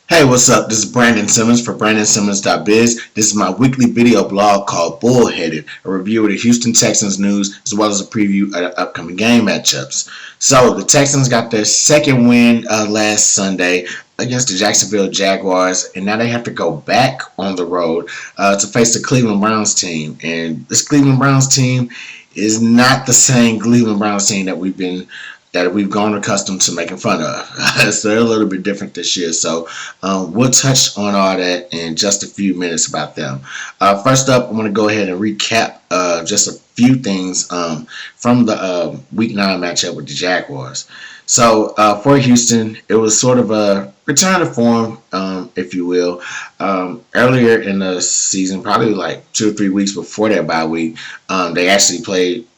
Hey, what's up? This is Brandon Simmons for BrandonSimmons.biz. This is my weekly video blog called Bullheaded, a review of the Houston Texans news as well as a preview of the upcoming game matchups. So, the Texans got their second win last Sunday against the Jacksonville Jaguars, and now they have to go back on the road to face the Cleveland Browns team. And this Cleveland Browns team is not the same Cleveland Browns team that we've grown accustomed to making fun of. So they're a little bit different this year. So we'll touch on all that in just a few minutes about them. First up, I'm going to go ahead and recap just a few things from the Week 9 matchup with the Jaguars. So for Houston, it was sort of a return to form, if you will. Earlier in the season, probably like 2 or 3 weeks before their bye week, they actually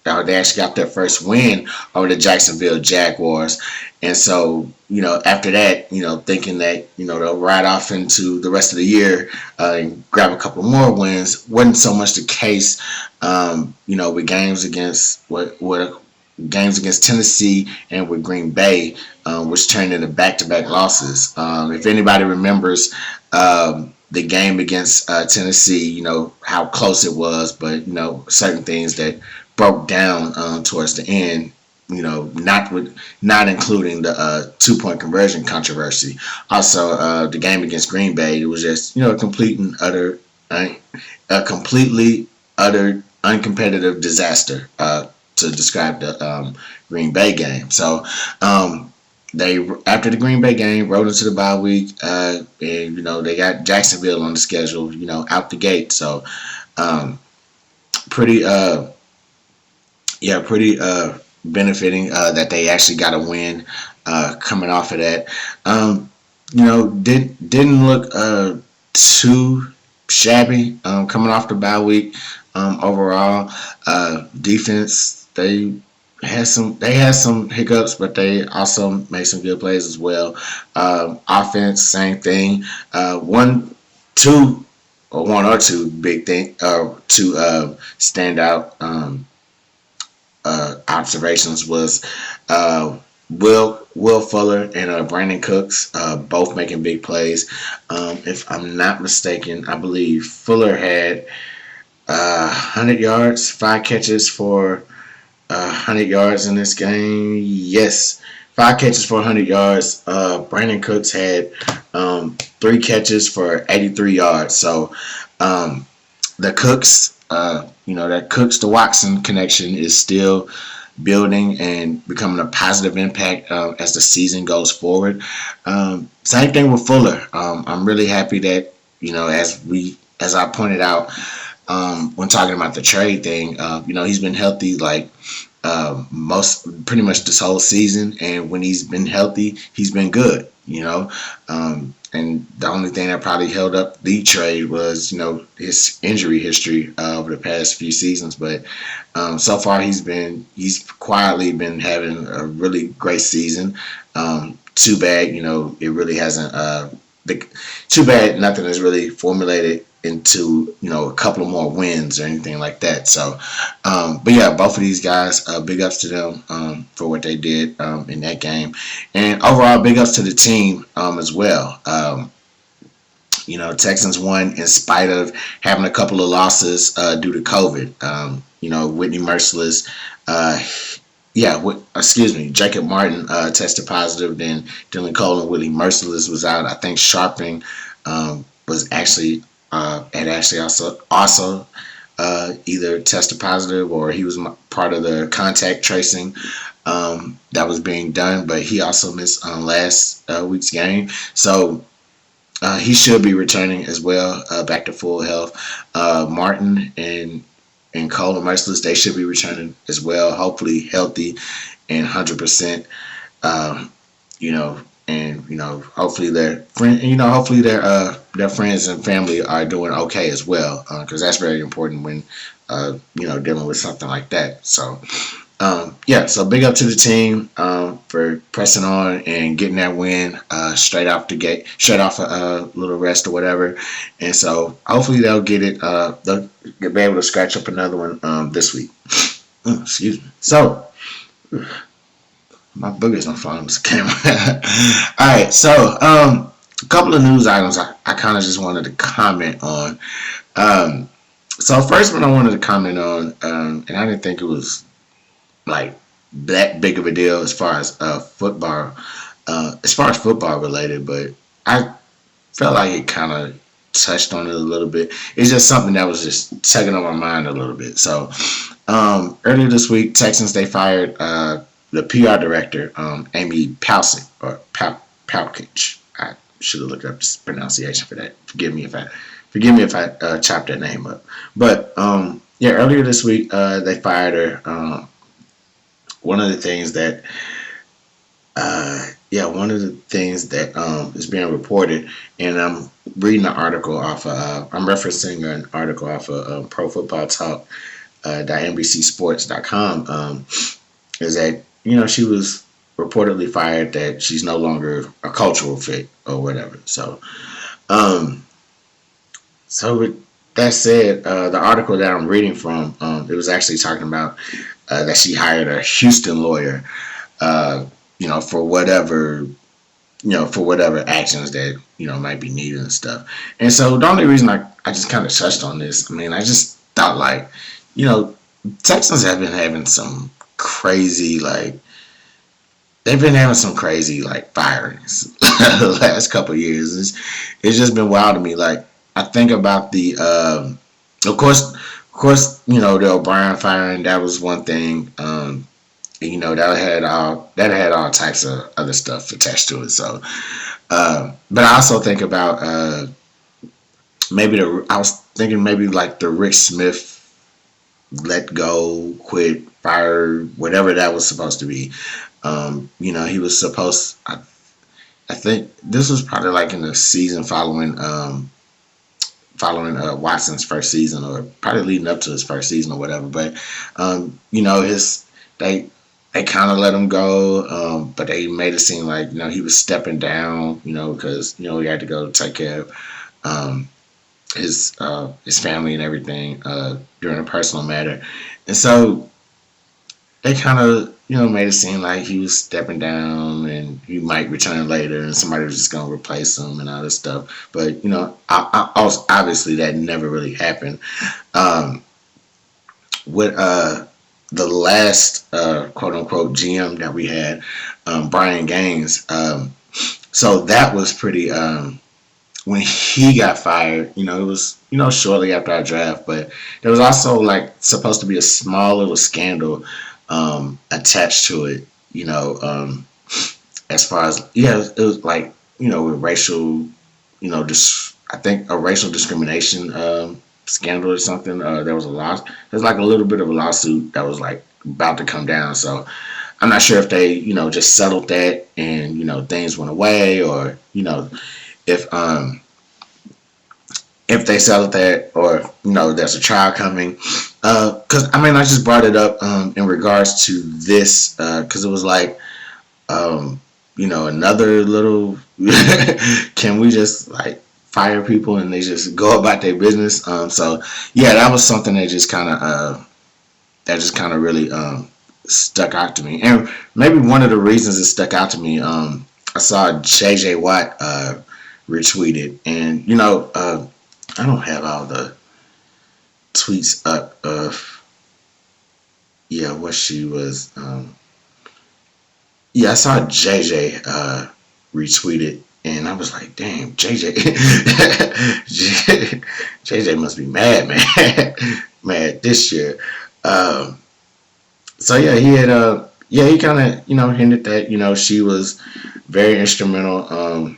got their first win over the Jacksonville Jaguars. And so, after that, thinking that, they'll ride off into the rest of the year and grab a couple more wins wasn't so much the case, with games against Tennessee and with Green Bay, which turned into back-to-back losses. If anybody remembers the game against Tennessee, how close it was, but certain things that broke down towards the end. Not including the 2-point conversion controversy. Also, the game against Green Bay, it was just a completely utter uncompetitive disaster. To describe the Green Bay game. So they, after the Green Bay game, rode into the bye week, and they got Jacksonville on the schedule, out the gate. So pretty benefiting that they actually got a win coming off of that. Didn't look too shabby coming off the bye week. Overall, defense, they had some hiccups, but they also made some good plays as well. Offense, same thing. One or two big thing, two standout observations was Will Fuller and Brandon Cooks, both making big plays. If I'm not mistaken, I believe Fuller had 100 yards, 5 catches for 100 yards in this game. Yes, 5 catches for 100 yards. Brandon Cooks had 3 catches for 83 yards. So the Cooks, that Cooks to Watson connection is still building and becoming a positive impact as the season goes forward. Same thing with Fuller. I'm really happy that as I pointed out when talking about the trade thing, he's been healthy pretty much this whole season, and when he's been healthy, he's been good. And the only thing that probably held up the trade was his injury history over the past few seasons. But so far he's quietly been having a really great season. Too bad it really hasn't. Too bad nothing has really formulated into a couple of more wins or anything like that. So but yeah, both of these guys, big ups to them for what they did in that game, and overall big ups to the team as well. Texans won in spite of having a couple of losses due to COVID. Whitney Merciless, Jacob Martin tested positive. Then Dylan Cole and Whitney Merciless was out. I think Sharping was actually also either tested positive or he was part of the contact tracing that was being done, but he also missed last week's game. So he should be returning as well, back to full health. Martin and Cole and Merciless, they should be returning as well, hopefully healthy and 100%. And hopefully their friends and family are doing okay as well, because that's very important when dealing with something like that. So so big up to the team for pressing on and getting that win straight off a little rest or whatever. And so hopefully they'll get it. They'll be able to scratch up another one this week. Excuse me. So my boogers don't fall on this camera. All right, so couple of news items I kind of just wanted to comment on. Um, so first one I wanted to comment on, and I didn't think it was like that big of a deal as far as football related, but I felt like it kind of touched on it a little bit. It's just something that was just tugging on my mind a little bit. So earlier this week, Texans they fired the PR director, Amy Palkich. I should have looked up the pronunciation for that. Forgive me if I chopped that name up. But yeah, earlier this week they fired her. One of the things that is being reported, and I'm reading an article off of, I'm referencing an article off of Pro Football Talk, .NBCSports.com, is that, she was reportedly fired, that she's no longer a cultural fit or whatever. So with that said, the article that I'm reading from, it was actually talking about that she hired a Houston lawyer, for whatever actions that, might be needed and stuff. And so the only reason I just kind of touched on this, I just thought like, Texans have been having some crazy, firings the last couple of years. It's just been wild to me. Like, I think about the, of course, the O'Brien firing, that was one thing. That had all types of other stuff attached to it. So, but I also think about I was thinking maybe like the Rick Smith let go, quit, fire, whatever that was supposed to be. He was supposed. I think this was probably like in the season following Watson's first season, or probably leading up to his first season or whatever. But they kind of let him go, but they made it seem like he was stepping down, because he had to go take care of his family and everything during a personal matter, and so they kind of made it seem like he was stepping down and he might return later, and somebody was just gonna replace him and all this stuff. But obviously that never really happened. With the last quote unquote GM that we had, Brian Gaines. So that was pretty. When he got fired, it was shortly after our draft, but there was also like supposed to be a small little scandal attached to it. As far as it was like with racial, I think a racial discrimination scandal or something. There was like a little bit of a lawsuit that was like about to come down. So I'm not sure if they just settled that and things went away, or if they settled that, or there's a trial coming. Because I just brought it up in regards to this because it was like another little can we just like fire people and they just go about their business. So yeah, that was something that just kind of really stuck out to me. And maybe one of the reasons it stuck out to me, I saw JJ Watt retweeted, and I don't have all the tweets up of what she was. I saw JJ retweeted. And I was like, damn, JJ must be mad, man. Mad this year. So yeah, he had he kind of hinted that she was very instrumental.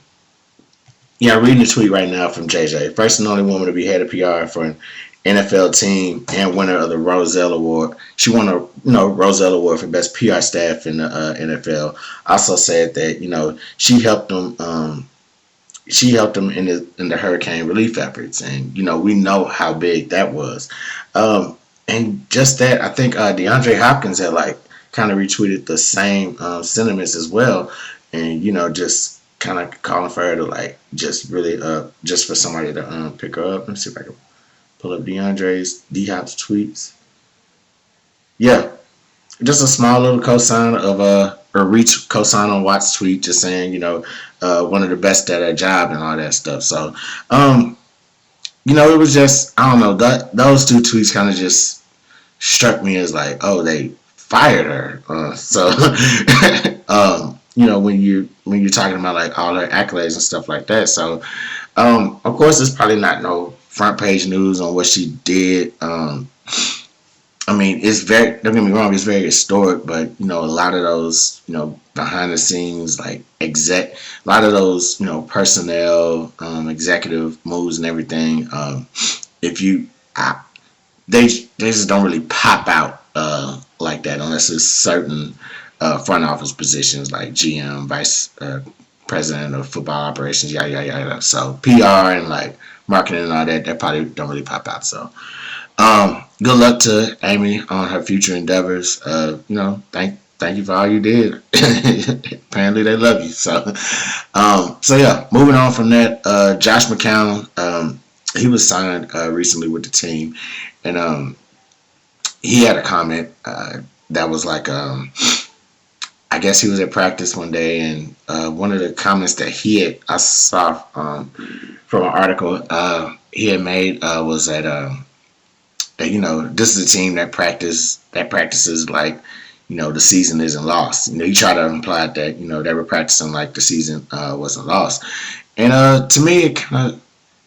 Reading the tweet right now from JJ. First and only woman to be head of PR for an NFL team and winner of the Roselle Award. She won a Roselle Award for best PR staff in the NFL. Also said that she helped them. She helped them in the hurricane relief efforts, and we know how big that was. And just that, I think DeAndre Hopkins had like kind of retweeted the same sentiments as well, and just kind of calling for her to like just really just for somebody to pick her up. Let me see if I can pull up D-Hop's tweets. Yeah, just a small little cosign of co-sign on Watt's tweet, just saying, one of the best at her job and all that stuff. So, it was just, I don't know, those two tweets kind of just struck me as like, oh, they fired her. When you're talking about like all her accolades and stuff like that. So, of course, it's probably not no front page news on what she did. It's very, don't get me wrong, it's very historic, but, a lot of those, behind the scenes, like a lot of those, personnel, executive moves and everything, they just don't really pop out, like that unless it's certain, front office positions like GM, vice, president of football operations, yada, yada, yada. So PR and like marketing and all that probably don't really pop out. So, good luck to Amy on her future endeavors. Thank you for all you did. Apparently they love you. So yeah, moving on from that, Josh McCown, he was signed recently with the team, and he had a comment that was like, I guess he was at practice one day, and one of the comments that I saw from an article he had made was that this is a team that practices like, the season isn't lost. He tried to imply that, they were practicing like the season wasn't lost. And to me, it kind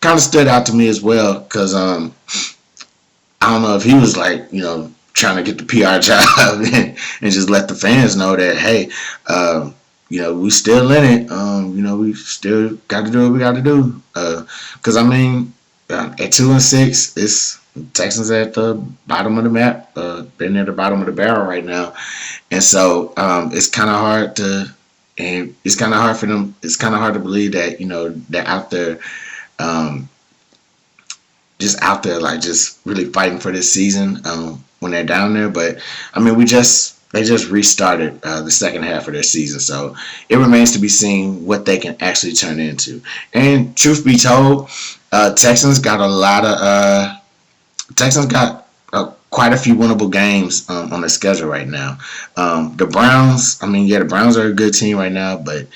of stood out to me as well, because I don't know if he was like, trying to get the PR job and just let the fans know that, hey, we still in it. We still got to do what we got to do. Because, at 2-6, it's Texans at the bottom of the map. They're near the bottom of the barrel right now. And so it's kind of hard for them. It's kind of hard to believe that, they're out there, just out there, like just really fighting for this season when they're down there. But, they just restarted the second half of their season. So it remains to be seen what they can actually turn into. And truth be told, Texans got quite a few winnable games on the schedule right now. The Browns, the Browns are a good team right now, but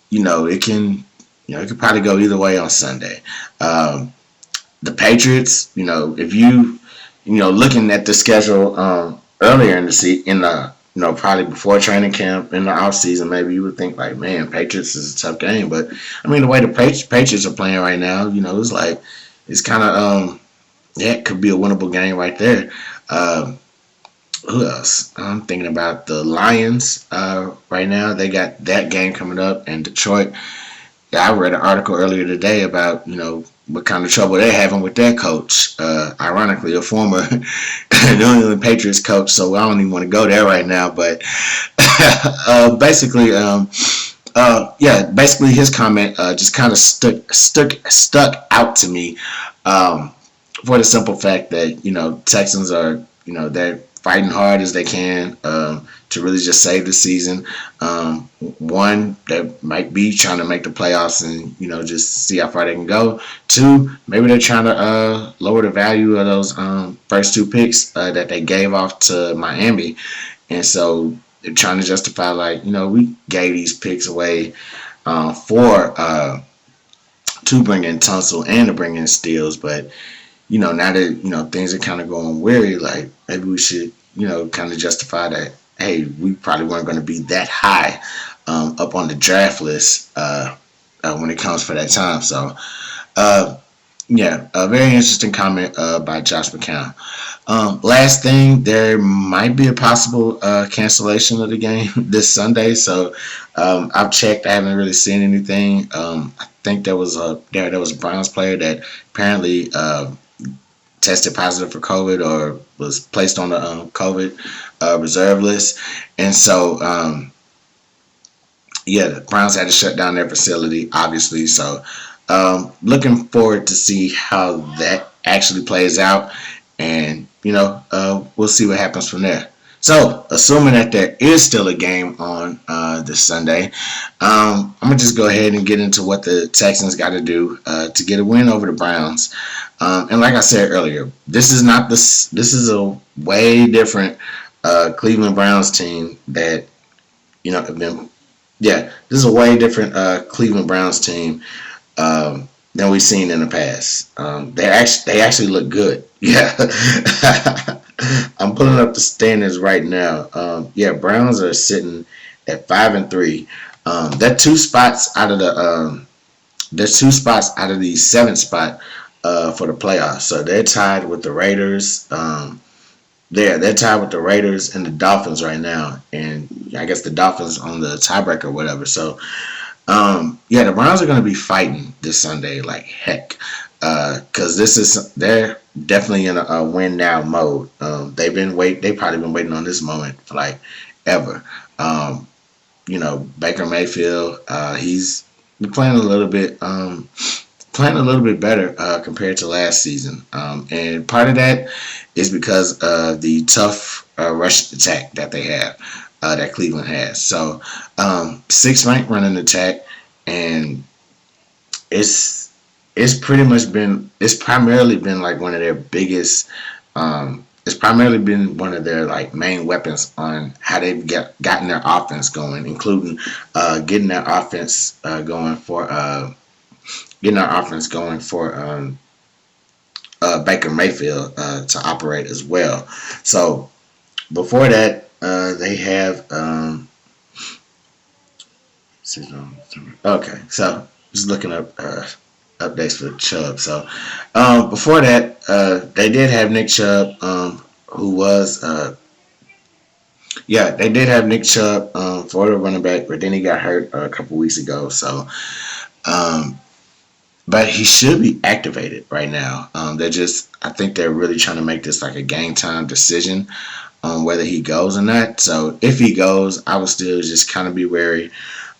it could probably go either way on Sunday. The Patriots, if you looking at the schedule earlier in the probably before training camp in the off season, maybe you would think like, man, Patriots is a tough game. But the way the Patriots are playing right now, it's like, it's kind of it could be a winnable game right there. Who else? I'm thinking about the Lions right now. They got that game coming up, and Detroit. I read an article earlier today about what kind of trouble they're having with their coach. Ironically, a former New England Patriots coach. So I don't even want to go there right now. But basically, his comment just kind of stuck out to me for the simple fact that Texans are they're fighting hard as they can to really just save the season. One, they might be trying to make the playoffs and just see how far they can go. Two, maybe they're trying to lower the value of those first two picks that they gave off to Miami, and so they're trying to justify like we gave these picks away to bring in Tunsil and to bring in Steele, but now that things are kind of going weary, like maybe we should kind of justify that, hey, we probably weren't going to be that high up on the draft list when it comes for that time. So a very interesting comment by Josh McCown. Last thing, there might be a possible cancellation of the game this Sunday. So I've checked. I haven't really seen anything. I think there was a Browns player that apparently tested positive for COVID or was placed on the COVID reserve list. And so, the Browns had to shut down their facility, obviously. So looking forward to see how that actually plays out. And, we'll see what happens from there. So, assuming that there is still a game on this Sunday, I'm going to just go ahead and get into what the Texans got to do to get a win over the Browns. And like I said earlier, this is a way different Cleveland Browns team that Been, yeah, this is a way different Cleveland Browns team than we've seen in the past. They actually look good. Yeah, I'm pulling up the standings right now. Yeah, Browns are sitting at 5-3. They're 2 spots out of the There's 2 spots out of the 7th spot for the playoffs. So they're tied with the Raiders. They're tied with the Raiders and the Dolphins right now, and I guess the Dolphins on the tiebreaker or whatever. So yeah, the Browns are going to be fighting this Sunday like heck, because they're definitely in a win now mode. They've probably been waiting on this moment for like ever. Baker Mayfield, he's playing a little bit. Playing a little bit better compared to last season. And part of that is because of the tough rush attack that they have, that Cleveland has. So, 6th ranked running attack, and it's primarily been like one of their biggest. It's primarily been one of their like main weapons on how they've gotten their offense going, including getting their offense going for Baker Mayfield to operate as well. So before that, they have okay. So just looking up updates for Chubb. So before that, they did have Nick Chubb, who was they did have Nick Chubb for the running back, but then he got hurt a couple weeks ago. So. But he should be activated right now. I think they're really trying to make this like a game time decision on whether he goes or not. So if he goes, I would still just kind of be wary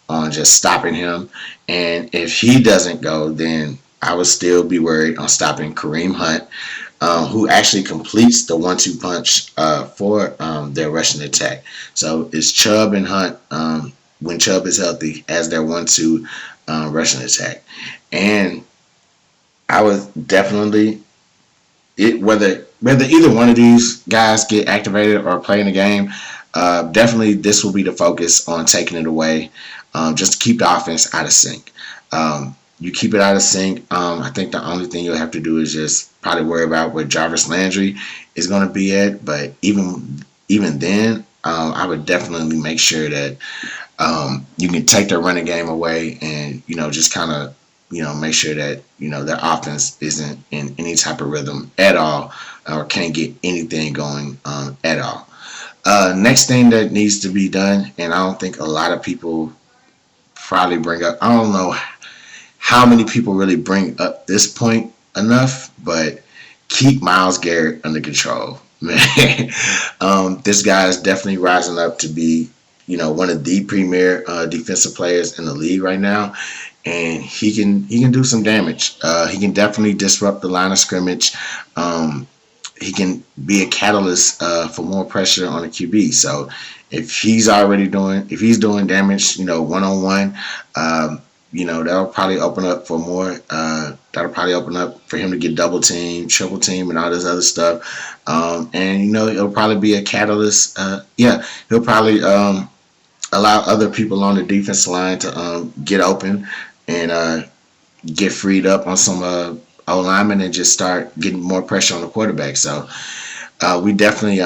on just stopping him. And if he doesn't go, then I would still be worried on stopping Kareem Hunt, who actually completes the 1-2 punch for their rushing attack. So it's Chubb and Hunt when Chubb is healthy as their 1-2 rushing attack. And I would definitely, whether either one of these guys get activated or play in the game, definitely this will be the focus on taking it away, just to keep the offense out of sync. You keep it out of sync. I think the only thing you'll have to do is just probably worry about where Jarvis Landry is going to be at. But even then, I would definitely make sure that you can take their running game away, and just kind of make sure that their offense isn't in any type of rhythm at all, or can't get anything going at all. Next thing that needs to be done, and I don't think a lot of people probably bring up. I don't know how many people really bring up this point enough, but keep Myles Garrett under control, man. This guy is definitely rising up to be one of the premier defensive players in the league right now, and he can do some damage. He can definitely disrupt the line of scrimmage. He can be a catalyst for more pressure on the QB. So if he's doing damage, one-on-one, that'll probably open up for more. That'll probably open up for him to get double team, triple team, and all this other stuff. And it'll probably be a catalyst. He'll probably allow other people on the defense line to get open and get freed up on some O-linemen and just start getting more pressure on the quarterback. So we definitely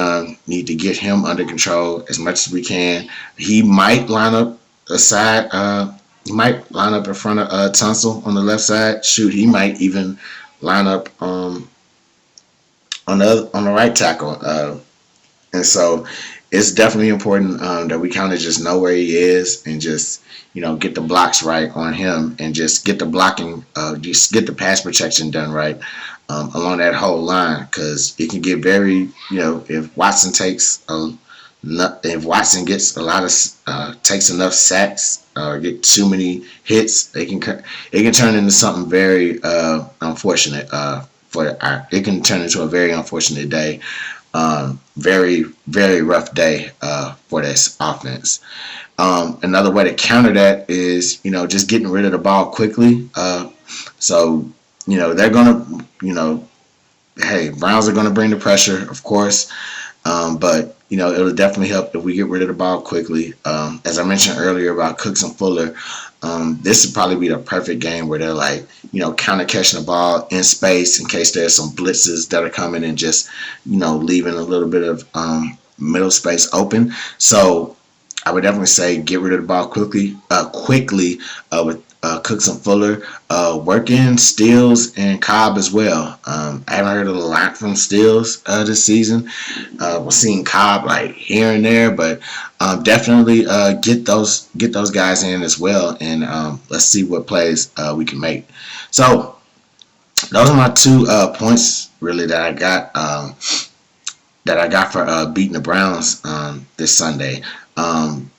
need to get him under control as much as we can. He might line up aside. He might line up in front of Tunsil on the left side. Shoot, he might even line up on the right tackle. And so it's definitely important that we kind of just know where he is and just get the blocks right on him and just get the blocking, just get the pass protection done right along that whole line, because it can get very if Watson gets takes enough sacks or get too many hits, it can turn into something very unfortunate. It can turn into a very unfortunate day. Very, very rough day for this offense. Another way to counter that is, just getting rid of the ball quickly. So, they're going to, Browns are going to bring the pressure, of course. But it'll definitely help if we get rid of the ball quickly. As I mentioned earlier about Cooks and Fuller, this would probably be the perfect game where they're like, counter catching the ball in space in case there's some blitzes that are coming and just, leaving a little bit of middle space open. So I would definitely say get rid of the ball quickly with Cooks and Fuller, working Stills and Cobb as well. I haven't heard a lot from Stills this season. We're seeing Cobb like here and there, but definitely get those guys in as well, and let's see what plays we can make. So those are my 2 points really that I got for beating the Browns this Sunday.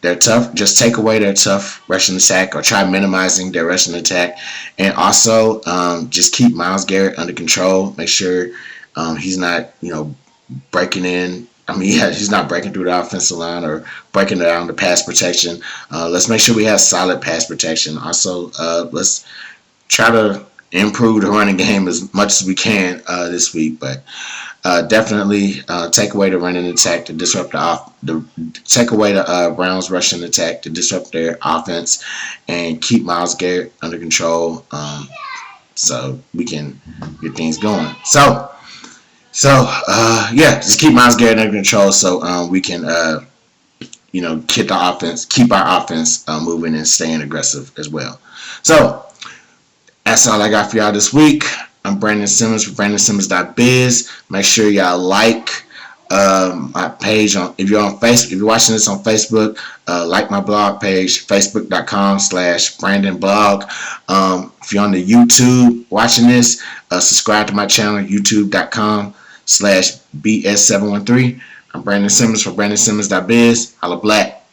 They're tough. Just take away their tough rushing attack or try minimizing their rushing attack. And also just keep Myles Garrett under control. Make sure he's not, breaking in. He's not breaking through the offensive line or breaking down the pass protection. Let's make sure we have solid pass protection. Also, let's try to improve the running game as much as we can this week, but definitely take away the running attack to disrupt take away the Browns rushing attack to disrupt their offense, and keep Myles Garrett under control so we can get things going. So just keep Myles Garrett under control so we can keep our offense moving and staying aggressive as well. So that's all I got for y'all this week. I'm Brandon Simmons for BrandonSimmons.biz. Make sure y'all like my page if you're on Facebook. If you're watching this on Facebook, like my blog page, facebook.com/BrandonBlog. If you're on the YouTube watching this, subscribe to my channel, youtube.com/BS713. I'm Brandon Simmons for BrandonSimmons.biz. Holla black.